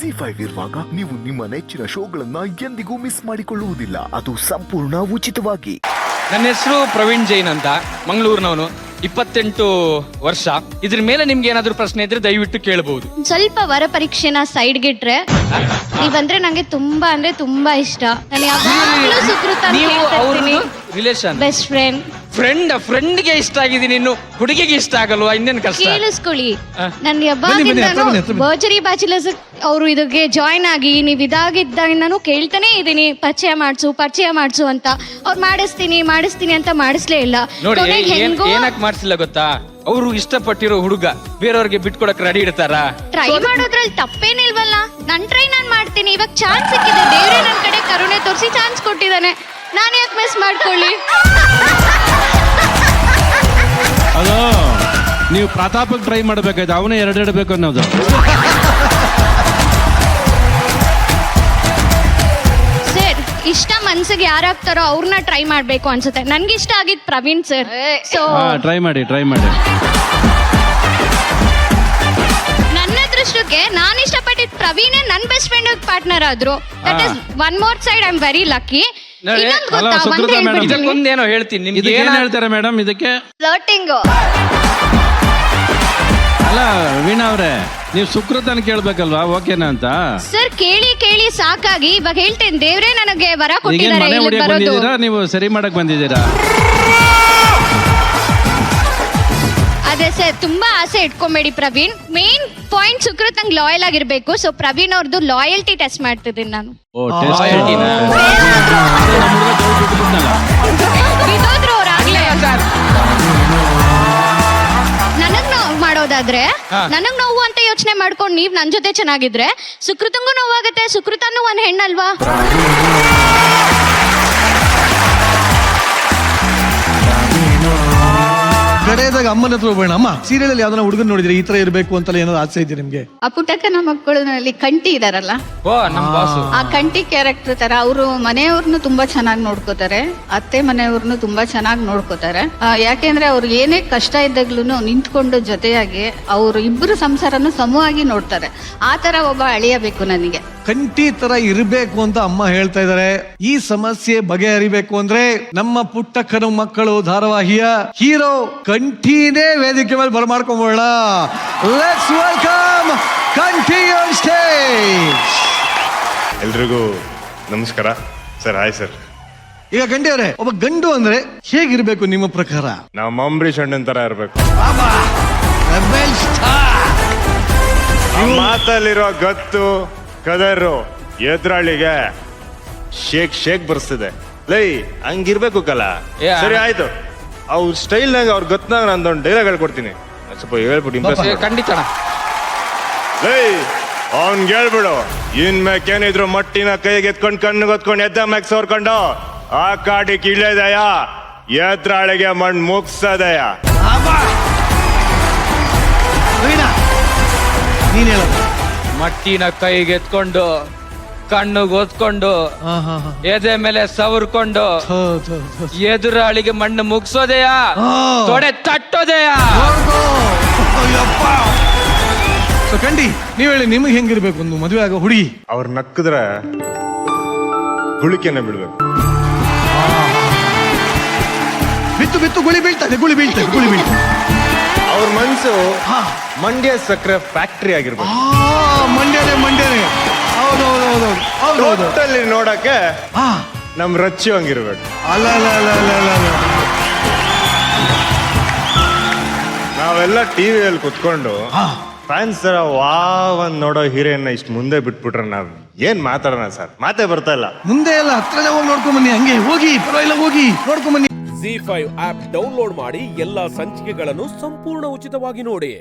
ZEE5 ಇರುವಾಗ ನೀವು ನಿಮ್ಮ ನೆಚ್ಚಿನ ಶೋಗಳನ್ನ ಎಂದಿಗೂ ಮಿಸ್ ಮಾಡಿಕೊಳ್ಳುವುದಿಲ್ಲ. ಅದು ಸಂಪೂರ್ಣ ಉಚಿತವಾಗಿ. ನನ್ನ ಹೆಸರು ಪ್ರವೀಣ್ ಜೈನ್ ಅಂತ, ಮಂಗಳೂರಿನವನು, 28 ವರ್ಷ. ಇದ್ರ ಮೇಲೆ ನಿಮ್ಗೆ ಏನಾದ್ರು ಪ್ರಶ್ನೆ ಇದ್ರೆ ದಯವಿಟ್ಟು ಕೇಳಬಹುದು. ಸ್ವಲ್ಪ ವರ ಪರೀಕ್ಷೆನ ಸೈಡ್ಗಿಟ್ರೆ ನೀವಂದ್ರೆ ನಂಗೆ ತುಂಬಾ ಅಂದ್ರೆ ತುಂಬಾ ಇಷ್ಟ. ನಾನು ಯಾವಾಗ್ಲೂ ಸುಕೃತ ರಿಲೇಷನ್, ಬೆಸ್ಟ್ ಫ್ರೆಂಡ್ಗೆ ಇಷ್ಟ ಆಗಿದ್ದೀನಿ, ಇನ್ನು ಹುಡುಗಿಗೆ ಇಷ್ಟ ಆಗಲ್ವಾ? ಇನ್ನೇನು ಕಷ್ಟ? ಕೇಳಿಸ್ಕೊಳ್ಳಿ, ನನ್ ಯಾವಾಗಿಂದಾನು ಬರ್ಜರಿ ಬ್ಯಾಚುಲರ್ಸ್ ಅವರು ಇದಕ್ಕೆ ಜಾಯ್ನ್ ಆಗಿ ನೀವ್ ಇದಾಗಿದ್ದಾಗಿಂದಾನು ಕೇಳ್ತಾನೆ ಇದೀನಿ, ಪರಿಚಯ ಮಾಡ್ಸು ಅಂತ. ಅವ್ರು ಮಾಡಿಸ್ತೀನಿ ಅಂತ ಮಾಡಿಸ್ಲೇ ಇಲ್ಲ. ನೋಡಿ ಏನಕ್ ಮಾಡಿಸಿಲ್ಲ ಗೊತ್ತಾ? ಅವರು ಇಷ್ಟಪಟ್ಟಿರೋ ಹುಡುಗ ಬೇರೆಯವ್ರಿಗೆ ಬಿಟ್ಕೊಡಕ್ ರೆಡಿ ಇರ್ತಾರ. ಟ್ರೈ ಮಾಡೋದ್ರಲ್ಲಿ ತಪ್ಪೇನಿಲ್ವಲ್ಲ. ನನ್ ಟ್ರೈ ನಾನ್ ಮಾಡ್ತೀನಿ. ಇವಾಗ ಚಾನ್ಸ್ ಸಿಕ್ಕಿದೆ, ದೇವ್ರೆ ನನ್ ಕಡೆ ಕರುಣೆ ತೋರಿಸಿ ಚಾನ್ಸ್ ಕೊಟ್ಟಿದ್ದಾನೆ. ನಾನು ಯಾಕೆ ಮಿಸ್ ಮಾಡ್ಕೊಳ್ಳಿ? ಅದು ನೀವು ಪ್ರತಾಪಕ್ಕೆ ಟ್ರೈ ಮಾಡ್ಬೇಕಾಯ್ತು, ಅವನೇ ಎರಡೆರಡು ಬೇಕು ಅನ್ನೋದು. ಸರ್, ಇಷ್ಟ ಮನ್ಸಿಗೆ ಯಾರಾಗ್ತಾರೋ ಅವ್ರನ್ನ ಟ್ರೈ ಮಾಡ್ಬೇಕು ಅನ್ಸುತ್ತೆ. ನನ್ಗೆ ಇಷ್ಟ ಆಗಿದ್ ಪ್ರವೀಣ್ ಸರ್. ಸೊ ಟ್ರೈ ಮಾಡಿ. ನನ್ನ ದೃಷ್ಟಕ್ಕೆ ನಾನು ಇಷ್ಟಪಟ್ಟಿದ್ ಪ್ರವೀಣ್ ನನ್ ಬೆಸ್ಟ್ ಫ್ರೆಂಡ್ ಪಾರ್ಟ್ನರ್ ಆದ್ರು. That is one more side. I am very lucky. ಇದಕ್ಕೊಂದೇನೋ ಹೇಳ್ತೀನಿ ನಿಮ್ಗೆ. ಏನ್ ಹೇಳ್ತಾರೆ ಮೇಡಮ್ ಇದಕ್ಕೆ? ಫ್ಲರ್ಟಿಂಗ್. ಅಲ್ಲ ವೀಣಾ ಅವ್ರೆ, ನೀವು ಸುಕೃತನ ಕೇಳ್ಬೇಕಲ್ವಾ ಓಕೆನಾ ಅಂತ? ಸರ್ ಕೇಳಿ ಸಾಕಾಗಿ ಇವಾಗ ಹೇಳ್ತೇನೆ. ದೇವ್ರೆ ನನಗೆ ವರ ಕೊಟ್ಟಿದ್ದಾರೆ. ಮನೆ ಹೊಡಿಯಕ್ ಬಂದಿದ್ದೀರಾ, ನೀವು ಸರಿ ಮಾಡಕ್ ಬಂದಿದ್ದೀರಾ? ಅದೇ ಸರ್, ತುಂಬಾ ಆಸೆ ಇಟ್ಕೊಂಬೇಡಿ ಪ್ರವೀಣ್. ಮೇನ್ ಪಾಯಿಂಟ್ ಸುಕೃತ್ ನಂಗೆ ಲಾಯಲ್ ಆಗಿರ್ಬೇಕು. ಸೊ ಪ್ರವೀಣ್ ಅವ್ರದ್ದು ಲಾಯಲ್ಟಿ ಟೆಸ್ಟ್ ಮಾಡ್ತಿದ್ದೀನಿ ನಾನು. ಬಿದ್ದೋದ್ರು ಅವ್ರಾಗ್ಲೇ. ನನಗ್ ನೋವು ಮಾಡೋದಾದ್ರೆ ನನಗ್ ನೋವು ಅಂತ ಯೋಚನೆ ಮಾಡ್ಕೊಂಡು ನೀವ್ ನನ್ ಜೊತೆ ಚೆನ್ನಾಗಿದ್ರೆ ಸುಕೃತಂಗೂ ನೋವಾಗತ್ತೆ. ಸುಕೃತನೂ ಒಂದ್ ಹೆಣ್ಣಲ್ವಾ? ಕಡೆಯದಾಗ ಅಮ್ಮನ ಹತ್ರ ಹೋಗೋಣ. ಅಮ್ಮ, ಸೀರಿಯಲ್ ಅಲ್ಲಿ ಯಾವ್ದನ್ನ ಹುಡುಗನ್ ನೋಡಿದ್ರೆ ಈ ತರ ಇರಬೇಕು ಅಂತ ಏನೋ ಆಸೆ ಇದೆ ನಿಮ್ಗೆ? ಆ ಪುಟ್ಟಕ್ಕನ ಮಕ್ಕಳಲ್ಲಿ ಕಂಠಿ ಇದಾರಲ್ಲ, ಆ ಕಂಠಿ ಕ್ಯಾರೆಕ್ಟರ್ ತರ ಅವರು ಮನೆಯವ್ರನ್ನು ತುಂಬಾ ಚೆನ್ನಾಗಿ ನೋಡ್ಕೋತಾರೆ, ಅತ್ತೆ ಮನೆಯವ್ರನ್ನು ತುಂಬಾ ಚೆನ್ನಾಗಿ ನೋಡ್ಕೋತಾರೆ. ಯಾಕೆಂದ್ರೆ ಅವ್ರು ಏನೇ ಕಷ್ಟ ಇದ್ದಾಗ್ಲೂ ನಿಂತ್ಕೊಂಡು ಜೊತೆಯಾಗಿ ಅವರು ಇಬ್ಬರು ಸಂಸಾರನು ಸಮವಾಗಿ ನೋಡ್ತಾರೆ. ಆ ತರ ಒಬ್ಬ ಅಳಿಯಬೇಕು ನನಗೆ. ಕಂಠಿ ತರ ಇರಬೇಕು ಅಂತ ಅಮ್ಮ ಹೇಳ್ತಾ ಇದಾರೆ. ಈ ಸಮಸ್ಯೆ ಬಗೆಹರಿಬೇಕು ಅಂದ್ರೆ ನಮ್ಮ ಪುಟ್ಟಕ್ಕನ ಮಕ್ಕಳು ಧಾರಾವಾಹಿಯ ಹೀರೋ ಕಂಠಿನೇ ವೇದಿಕೆ ಮೇಲೆ ಬರಮಾಡ್ಕೊಂಬೋಣ. Let's welcome Kanthi on stage. ಎಲ್ರಿಗೂ ನಮಸ್ಕಾರ ಸರ್. Hi sir. ಈಗ ಗಂಡಿ ಅವರೇ, ಒಬ್ಬ ಗಂಡು ಅಂದ್ರೆ ಹೇಗಿರ್ಬೇಕು ನಿಮ್ಮ ಪ್ರಕಾರ? ನಮ್ಮ ಅಂಬರೀಷ್ ಅಣ್ಣನ್ ತರ ಇರ್ಬೇಕು. ಮಾತಲ್ಲಿರೋ ಗತ್ತು ಕದರು ಎದುರಾಳಿಗೆ ಶೇಕ್ ಬರ್ಸ್ತಿದೆ. ಲೈ ಹಂಗಿರ್ಬೇಕು ಕಲ. ಸರಿ ಆಯ್ತು, ಅವ್ರ ಸ್ಟೈಲ್ನಾಗ ಅವ್ರ ಗತ್ನಾಗ ನಂದೊಂದು ಡೈಲಾಗ್ ಹೇಳ್ಕೊಡ್ತೀನಿ, ಸ್ವಲ್ಪ ಹೇಳ್ಬಿಟ್ಟು ಖಂಡಿತ. ಲೈ ಅವ್ನ್ಗೆ ಹೇಳ್ಬಿಡು, ಇನ್ಮೇಕೇನಿದ್ರು ಮಟ್ಟಿನ ಕೈಗೆ ಎತ್ಕೊಂಡು ಕಣ್ಣಿಗೆ ಹೊತ್ಕೊಂಡು ಎದ್ದ ಮ್ಯಾಕ್ ಸೋರ್ಕೊಂಡು ಆ ಕಾಡಿಗೆ ಇಳಿದಯ, ಎದುರಾಳಿಗೆ ಮಣ್ಣು ಮುಗ್ಸದಯ. ನೀನ್ ಹೇಳೋದು ಮಟ್ಟಿನ ಕೈಗೆ ಎತ್ಕೊಂಡು ಕಣ್ಣುಗೆ ಓದ್ಕೊಂಡು ಎದೆ ಮೇಲೆ ಸವರ್ಕೊಂಡು ಎದುರಾಳಿಗೆ ಮಣ್ಣು ಮುಗ್ಸೋದೆಯಾ, ತೊಡೆ ತಟ್ಟೋದೆಯಾ? ಕಂಡಿ, ನೀವ್ ಹೇಳಿ, ನಿಮ್ಗೆ ಹೆಂಗಿರ್ಬೇಕು ಒಂದು ಮದುವೆ ಆಗೋ ಹುಡುಗಿ? ಅವ್ರ ನಕ್ಕಿದ್ರೆ ಗುಳಿಕೆನ ಬಿಡ್ಬೇಕು. ಬಿತ್ತು ಗುಳಿ ಬೀಳ್ತದೆ. ಅವ್ರ ಮನ್ಸು ಮಂಡ್ಯ ಸಕ್ಕರೆ ಫ್ಯಾಕ್ಟ್ರಿ ಆಗಿರ್ಬೇಕು. ಮಂಡ್ಯನೇ. ಟೋಟಲಿ ನೋಡಕ್ಕೆ ನಮ್ ರಚ್ಚಿ ಹಂಗಿರ್ಬೇಕು. ಅಲ್ಲ ನಾವೆಲ್ಲ ಟಿವಿಯಲ್ಲಿ ಕುತ್ಕೊಂಡು ಫ್ಯಾನ್ಸ್ ತರ ವಾವ್ ಅಂತ ನೋಡೋ ಹೀರೋಯಿನ್ ಇಷ್ಟು ಮುಂದೆ ಬಿಟ್ಬಿಟ್ರೆ ನಾವ್ ಏನ್ ಮಾತಾಡೋಣ ಸರ್? ಮಾತೇ ಬರ್ತಾ ಇಲ್ಲ. ಮುಂದೆ ಎಲ್ಲ ಹತ್ರನೇ ಹೋಗಿ ನೋಡ್ಕೊಂಡ್ ಬನ್ನಿ. ಹಂಗೆ ಹೋಗಿ, ಪರವಾಗಿಲ್ಲ, ಹೋಗಿ ನೋಡ್ಕೊಂಡ್ ಬನ್ನಿ. ZEE5 ಆಪ್ ಡೌನ್ಲೋಡ್ ಮಾಡಿ ಎಲ್ಲಾ ಸಂಚಿಕೆಗಳನ್ನು ಸಂಪೂರ್ಣ ಉಚಿತವಾಗಿ ನೋಡಿ.